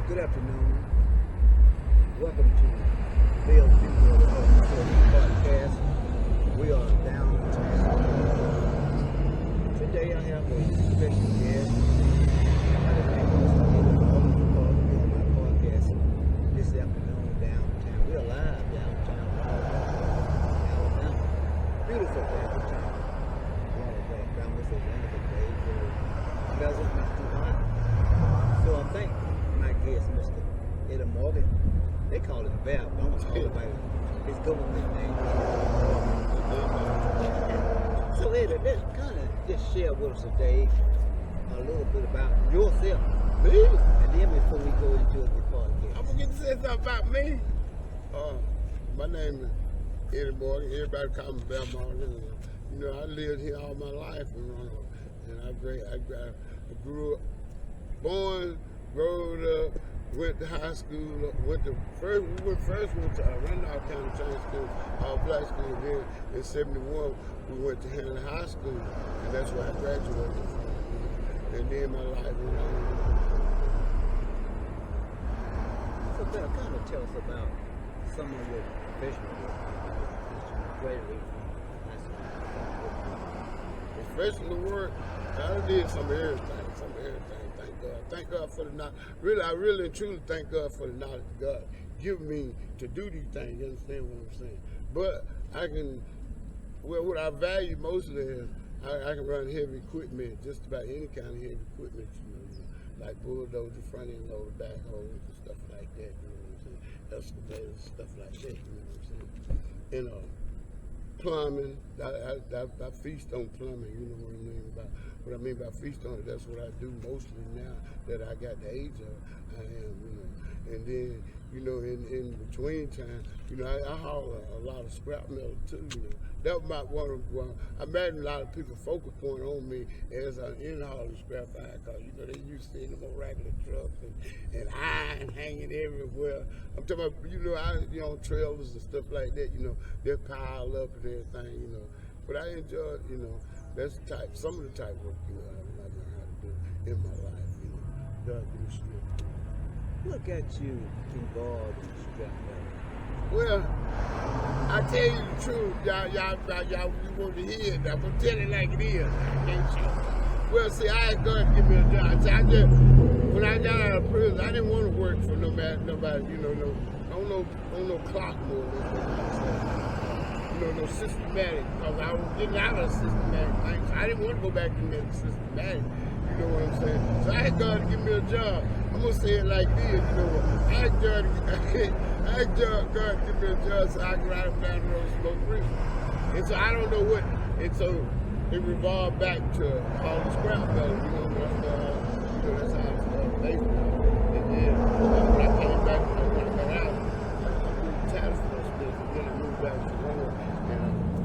Good afternoon. Welcome to Bill's Video Podcast. We are downtown. Today I have a special guest. By the name of my podcast this afternoon downtown. We are live downtown, Alabama. Beautiful day for town. Down this wonderful day. Very pleasant, not too hot. So I think my guest, Mr. Eddie Morgan, they call him Bab, don't call him by his government name. So Eddie, let's kind of just share with us today a little bit about yourself. Me? And then before we go into the podcast. I'm gonna get to say something about me. My name is Eddie Morgan. Everybody call me Bab Morgan. You know, I lived here all my life, and I grew up, born, grew up, went to high school, went to Randolph County Training School, all black school. Then in '71 we went to Henry High School, and that's where I graduated from. And then my life went on. So Bab, kind of tell us about some of your professional work. Graduated from high school. Professional work, I did some of everything. Thank God for the knowledge. I really and truly thank God for the knowledge God give me to do these things. You understand what I'm saying? But what I value mostly is I can run heavy equipment, just about any kind of heavy equipment, like bulldozer, front end loader, backhoes, and stuff like that. You know what I'm saying? Excavators, stuff like that. You know what I'm saying? And plumbing, I feast on plumbing. You know what I mean about. What I mean by feast on it, that's what I do mostly now that I got the age of. I am, and then, in between time, I haul a lot of scrap metal too, That was I imagine a lot of people focal point on me as an in-hauling scrap iron, because, they used to see them on regular trucks and iron hanging everywhere. I'm talking about, on trailers and stuff like that, they're piled up and everything, But I enjoy, that's some of the type of work, I learned how to do in my life, God give me strength. What got you involved in scrap metal? Well, I tell you the truth, y'all, you want to hear it. I'm gonna tell it like it is, ain't you? Well, see, I asked God to give me a job. See, when I got out of prison, I didn't want to work for nobody, on no clock more or less. No systematic, because I was getting out of systematic things. I didn't want to go back to that systematic, you know what I'm saying? So I asked God to give me a job. I'm going to say it like this, I asked God to give me a job so I can ride up down the road and smoke weed. And so I don't know what, and so it revolved back to all the scrap metal, that's how it started based on. And then when I came back, when I got out, I moved to Tattersville, and then I moved back to Rome.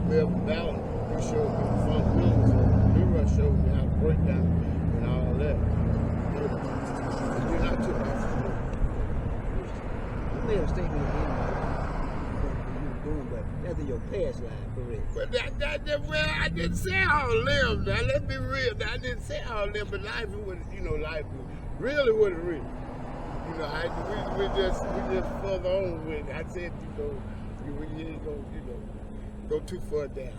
Melvin Ballard, he showed me the fundamentals. He showed me how to break down and all that. And then I took off. You made a statement again about what you were doing, but that's in your past life, correct? But I didn't say all them. Now, let's be real. I didn't say all them, but life was, life was really what it really. We just further on with it. I said, we ain't gonna, go too far down.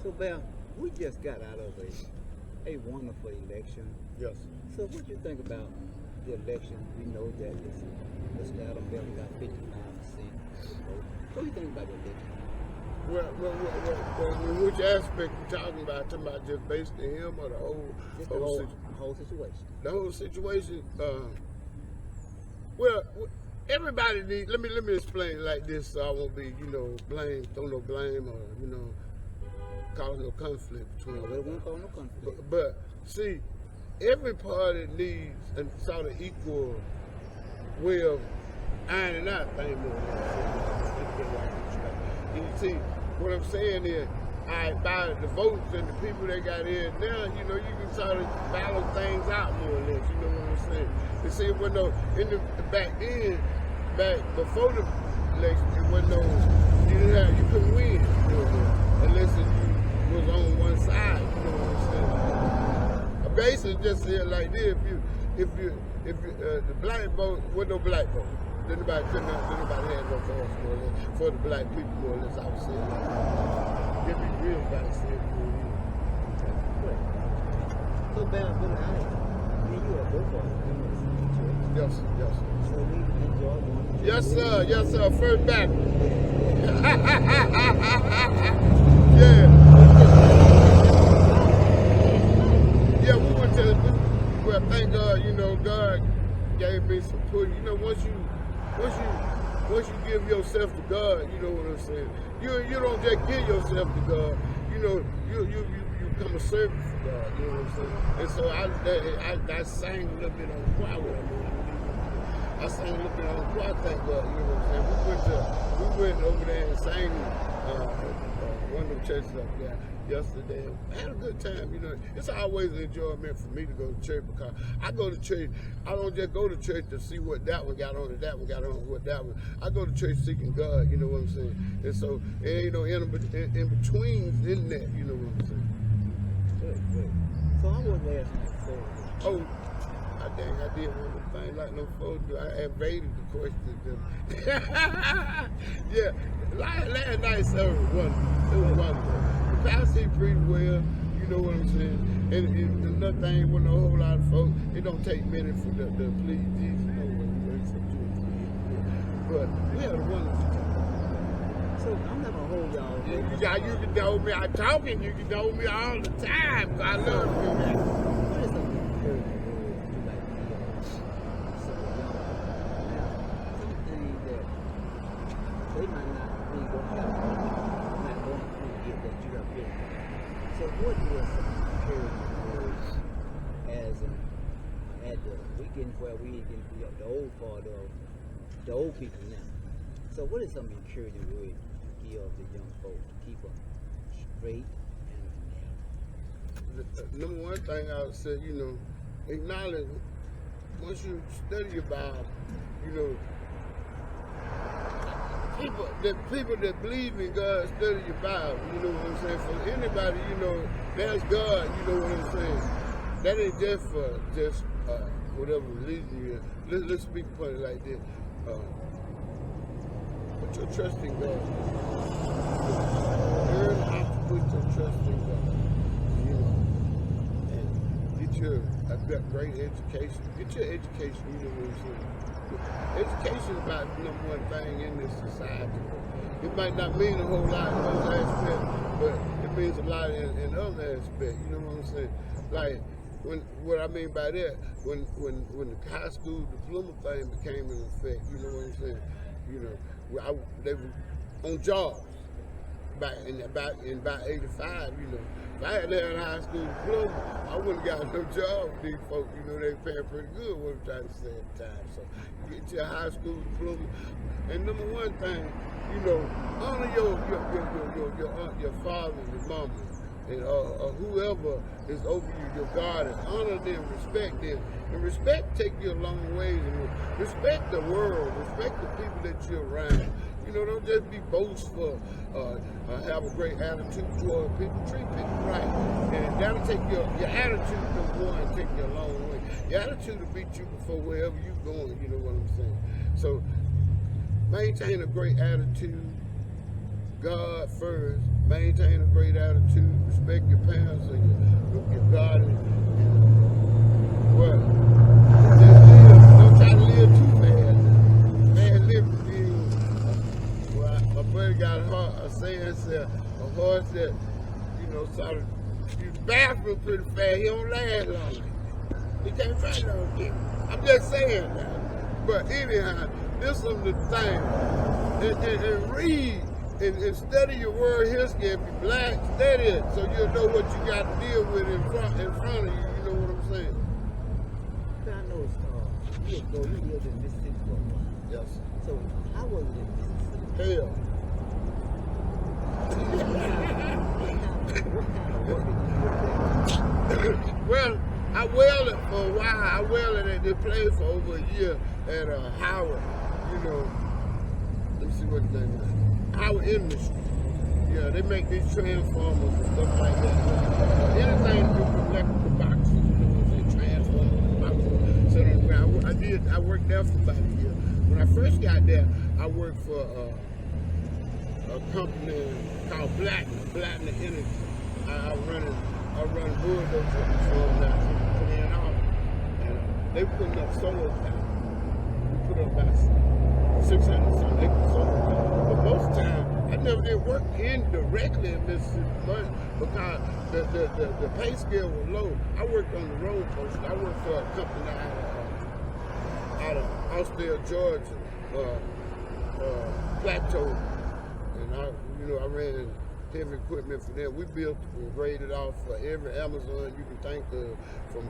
So, Bab, we just got out of a wonderful election. Yes. So, what do you think about the election? We know that Mr. Adam Bell got 55% of the vote. What do you think about the election? Well, in which aspect you talking about? Talking about just based on him or the whole situation? The whole situation. Everybody needs. Let me explain it like this, so I won't be, throw no blame or, cause no conflict between. No, it won't cause no conflict. But see, every party needs a sort of equal way of ironing out things. You see, what I'm saying is, by the votes and the people that got in now, you can sort of balance things out more or less. You know what I'm saying? You see, back before the election, it wasn't you couldn't win, unless you was on one side. You know what I'm saying? I basically just said like this: if if the black vote, with no black vote. Then nobody had no voice more or less. For the black people, more or less, I would say. If you real about it, say it for real. Good. So, Bam, good night. Me and you are both of them. Yes, sir. Yes, sir. So we enjoy going to Yes, church. sir. Yes, sir. First back. Yeah. Yeah. Yeah, we went to, well, thank God, you know, God gave me some push. You know, once you give yourself to God, you know what I'm saying? You don't just give yourself to God. You know, you become a servant for God. You know what I'm saying? And so I sang a little bit on the choir with him. I sang a little bit on the choir, thank God. You know what I'm saying? We went over there and sang one of them churches up there yesterday. I had a good time, you know. It's always an enjoyment for me to go to church because I go to church. I don't just go to church to see what that one got on and that one got on what that one. I go to church seeking God, you know what I'm saying? And so it ain't no in betweens in that, you know what I'm saying? Good. So I was last night. So Oh, I did one of them things like no folks do. I evaded the question. Yeah, last night service was wonderful. It was wonderful. The pastor he preached well, you know what I'm saying? And another thing, with a whole lot of folks, it don't take many for the please Jesus, you know what I'm saying? But we had a wonderful time. So I'm not gonna hold y'all. You can hold me. I'm talking. You can hold me all the time. 'Cause I love you, man. What is something encouraging words you like to hear? So y'all, now some things that they might not be going to have, not going through yet that you have been. So what is some encouraging words as at the weekend where we get the old part of the old people now? So what is some encouraging words you give the young folks to keep them straight and narrow? The number one thing I would say, you know, acknowledge once you study your Bible, you know, people that believe in God study your Bible, you know what I'm saying? For anybody, you know, that's God, you know what I'm saying? That ain't just for whatever religion you are. Let's speak upon it like this. Put your trust in God. Learn how to put your trust in God. You know, and get a great education. Get your education, you know what I'm saying? Education is about the number one thing in this society. It might not mean a whole lot in those aspects, but it means a lot in other aspects. You know what I'm saying? Like, what I mean by that, when the high school diploma thing became in effect, you know what I'm saying? You know, they were on jobs in about 85, you know. If I had had a high school diploma, I wouldn't have got no job with these folks. You know, they were paying pretty good, what I'm trying to say at the time. So you get your high school diploma. And number one thing, you know, honor your father and your mama. And whoever is over you, your guardian, honor them, respect them. And respect take you a long ways. And respect the world, respect the people that you're around. You know, don't just be boastful, have a great attitude toward people, treat people right. And that'll take your attitude to one, take you a long way. Your attitude will beat you before wherever you're going, you know what I'm saying? So maintain a great attitude, God first, maintain a great attitude, respect your parents and your guardian. Well, just live, don't try to live too fast. Man, live my buddy got a saying, said a horse that, you know, sort of use the bathroom pretty fast, he don't last long. He can't find no people. I'm just saying that. But anyhow, listen to the thing and read and study your word history. If you're black, study it so you'll know what you got to deal with in front of you. You know what I'm saying? I know years ago you lived in Mississippi for a while. Yes. So how was it in Mississippi? Hell. What kind of work did you do? Well, I welded for a while. I welded at this place for over a year at Howard. You know, let me see what the name is. Howard Industry. Yeah, they make these transformers and stuff like that. Anything to do with electrical boxes, you know, transformers, boxes, sit on the ground. I worked there for about a year. When I first got there, I worked for a company called Blackner Energy. I run bulldozers for them now, put in all. And they putting up solar panels. We put up about 600 some acres solar panels. But most of the time, I never did work indirectly in Mississippi much because the pay scale was low. I worked on the road post. I worked for a company out of Austell, Georgia, Plateau, and I ran heavy equipment for them. We built and graded off for every Amazon you can think of, from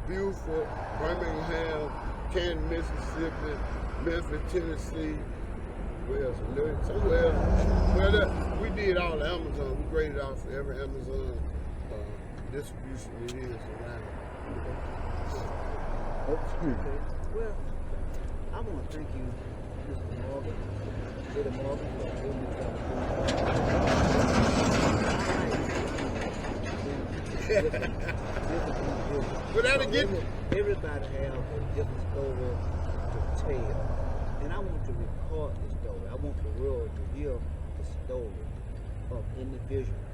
Beaufort, Birmingham, Canton, Mississippi, Memphis, Tennessee. Where else? Somewhere else. Well, we did all the Amazon. We graded off for every Amazon distribution it is around. Excuse me. Well, I want to thank you, Mr. Morgan, Mr. Morgan, for giving me But that again, everybody have a different story to tell, and I want to record the story. I want the world to hear the story of individuals.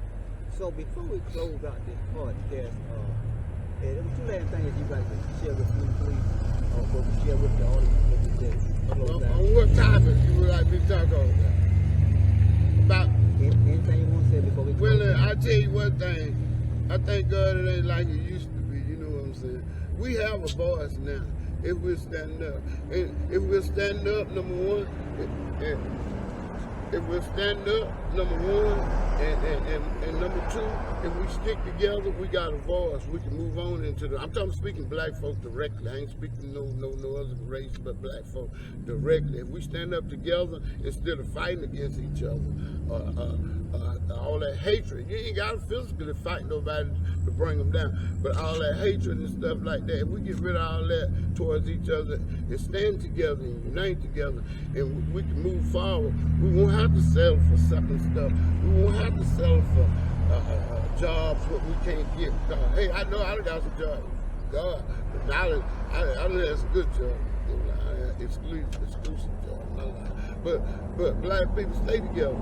So before we close out this podcast, there were two last things you guys can share with me, please, or share with the audience. On what topic you would like me to talk about? About anything you want to say before we close? Well, I tell you one thing. I thank God it ain't like it used to be. You know what I'm saying? We have a voice now. If we're standing up, and if we're standing up, number one, if we're standing up, number one, and number two, if we stick together, we got a voice. We can move on into I'm speaking black folk directly. I ain't speaking no other race but black folk directly. If we stand up together instead of fighting against each other, all that hatred, you ain't got to physically fight nobody to bring them down, but all that hatred and stuff like that, if we get rid of all that towards each other and stand together and unite together, and we can move forward, we won't have to settle for second stuff. We won't have to settle for jobs what we can't get. Hey, I know I got some jobs. God, but I had some good jobs. Exclusive jobs. But black people stay together.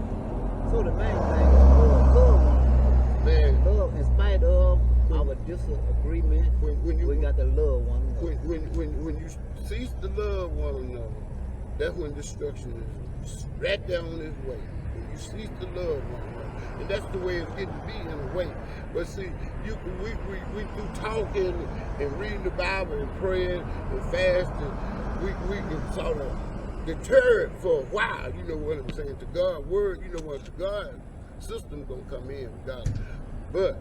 So the main thing is love. Man, love in spite of our disagreement. We got to love one another. When you cease to love one another, that's when destruction is right there on its way. When you cease to love one another, and that's the way it's getting to be in a way. But see, we through talking and reading the Bible and praying and fasting, we can sort of deter it for a while. You know what I'm saying? To God's word, you know what? The God system gonna come in, God. But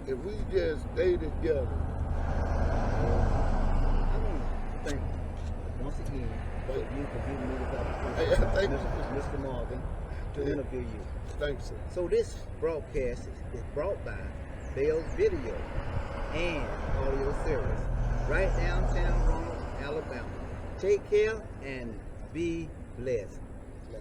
if we just stay together. I want to thank you once again for you for giving me this opportunity, Mr. Morgan, to interview you. Thanks, sir. So this broadcast is brought by Bell's Video and Audio Service, right downtown Ronald, Alabama. Take care and be blessed.